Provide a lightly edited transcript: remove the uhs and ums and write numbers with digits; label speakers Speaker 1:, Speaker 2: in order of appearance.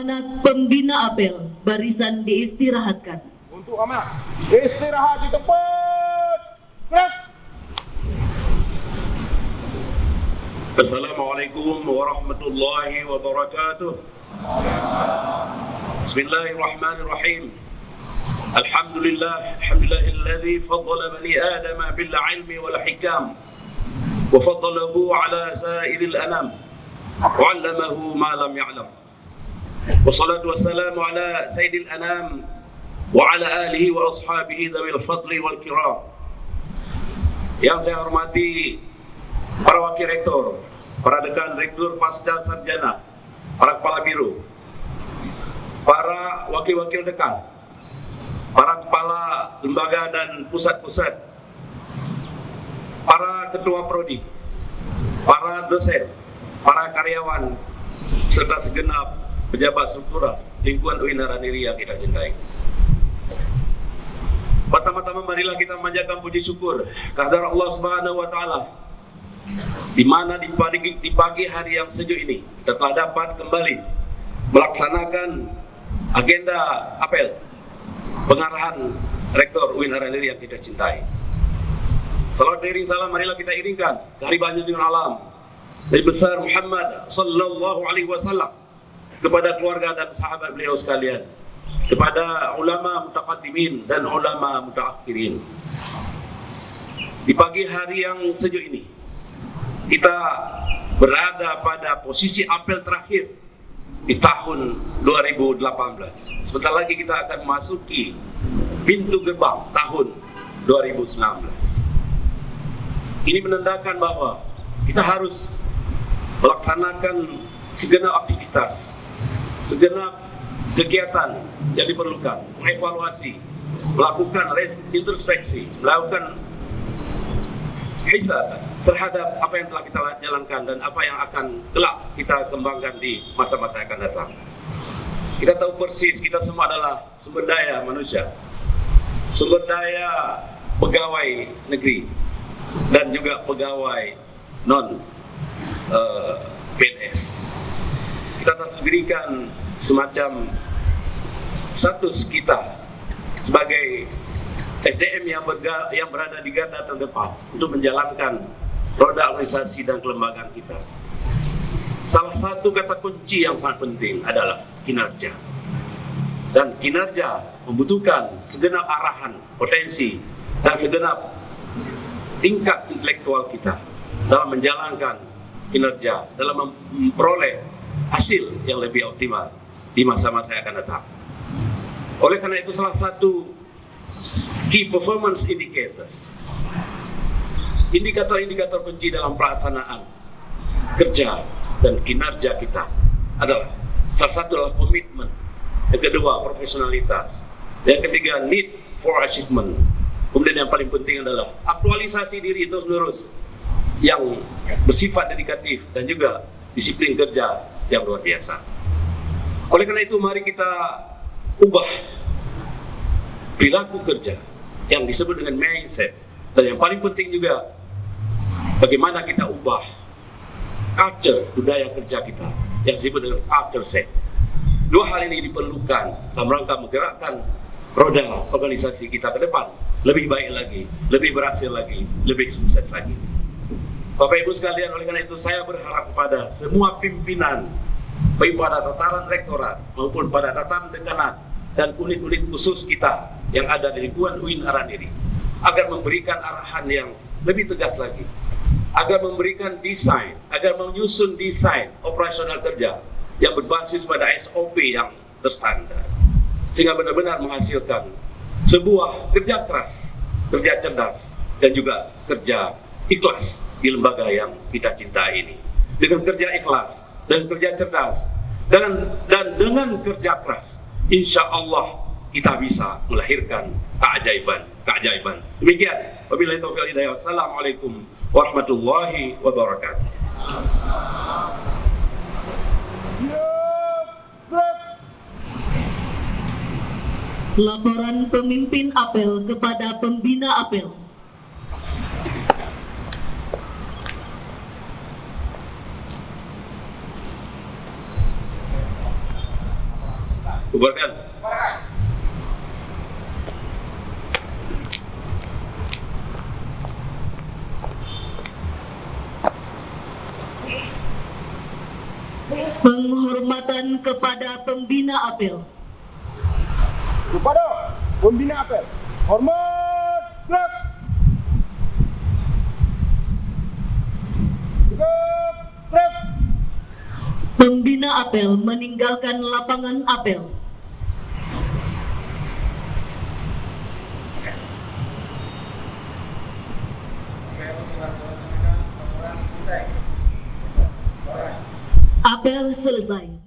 Speaker 1: Amanat Pembina Apel, barisan diistirahatkan.
Speaker 2: Untuk amanat, istirahat di tempat. Gerak.
Speaker 3: Assalamualaikum warahmatullahi wabarakatuh. Bismillahirrahmanirrahim. Alhamdulillahilladzi faddala bani Adam bil ilmi wal hikam wa faddalahu ala sa'iril anam wa 'allamahu ma lam ya'lam. Wassalatu wassalamu ala sayyidil anam wa ala alihi wa ashabihi dzawil fadli wal kiram. Yang saya hormati para wakil rektor, para dekan rektor pasca sarjana, para kepala biro, para wakil-wakil dekan, para kepala lembaga dan pusat-pusat, para ketua prodi, para dosen, para karyawan, serta segenap pejabat struktural lingkungan UIN Araniri yang kita cintai. Pertama-tama marilah kita memanjatkan puji syukur kehadirat Allah Subhanahu wa taala, di mana di pagi hari yang sejuk ini kita telah dapat kembali melaksanakan agenda apel pengarahan Rektor UIN Araniri yang kita cintai. Salawat beriring salam marilah kita iringkan ke Habibannya dengan alam Nabi besar Muhammad sallallahu alaihi wasallam, kepada keluarga dan sahabat beliau sekalian, kepada ulama mutaqaddimin dan ulama mutaakhirin. Di pagi hari yang sejuk ini kita berada pada posisi apel terakhir di tahun 2018. Sebentar lagi kita akan memasuki pintu gerbang tahun 2019. Ini menandakan bahwa kita harus melaksanakan segenap aktivitas, segenap kegiatan yang diperlukan, mengevaluasi, melakukan introspeksi, melakukan hisab terhadap apa yang telah kita jalankan dan apa yang akan kelak kita kembangkan di masa-masa yang akan datang. Kita tahu persis kita semua adalah sumber daya manusia, sumber daya pegawai negeri dan juga pegawai non PNS. Kita telah diberikan semacam status kita sebagai SDM yang berada di garda terdepan untuk menjalankan roda organisasi dan kelembagaan kita. Salah satu kata kunci yang sangat penting adalah kinerja. Dan kinerja membutuhkan segenap arahan, potensi, dan segenap tingkat intelektual kita dalam menjalankan kinerja, dalam memperoleh hasil yang lebih optimal di masa-masa yang akan datang. Oleh karena itu, salah satu key performance indicators, indikator-indikator kunci dalam pelaksanaan kerja dan kinerja kita adalah, salah satu adalah komitmen, yang kedua profesionalitas, yang ketiga need for achievement, kemudian yang paling penting adalah aktualisasi diri terus-menerus yang bersifat dedikatif dan juga disiplin kerja yang luar biasa. Oleh karena itu, mari kita ubah perilaku kerja yang disebut dengan mindset, dan yang paling penting juga bagaimana kita ubah culture, budaya kerja kita yang disebut dengan culture set. Dua hal ini diperlukan dalam rangka menggerakkan roda organisasi kita ke depan lebih baik lagi, lebih berhasil lagi, lebih sukses lagi. Bapak Ibu sekalian, oleh karena itu saya berharap kepada semua pimpinan, baik pada tataran rektorat maupun pada tataran dekanat dan unit-unit khusus kita yang ada di lingkungan UIN Araniri, agar memberikan arahan yang lebih tegas lagi, agar memberikan desain, agar menyusun desain operasional kerja yang berbasis pada SOP yang terstandar, sehingga benar-benar menghasilkan sebuah kerja keras, kerja cerdas, dan juga kerja ikhlas di lembaga yang kita cintai ini. Dengan kerja ikhlas dan kerja cerdas dan dengan kerja keras, insya Allah kita bisa melahirkan keajaiban. Demikian, wabillahi taufiq wal hidayah. Wassalamualaikum warahmatullahi wabarakatuh.
Speaker 1: Laporan pemimpin apel kepada pembina apel.
Speaker 3: Bubarkan.
Speaker 1: Penghormatan kepada pembina apel.
Speaker 2: Kepada pembina apel, hormat gerak. Tegak gerak.
Speaker 1: Pembina apel meninggalkan lapangan apel. Apel selesai.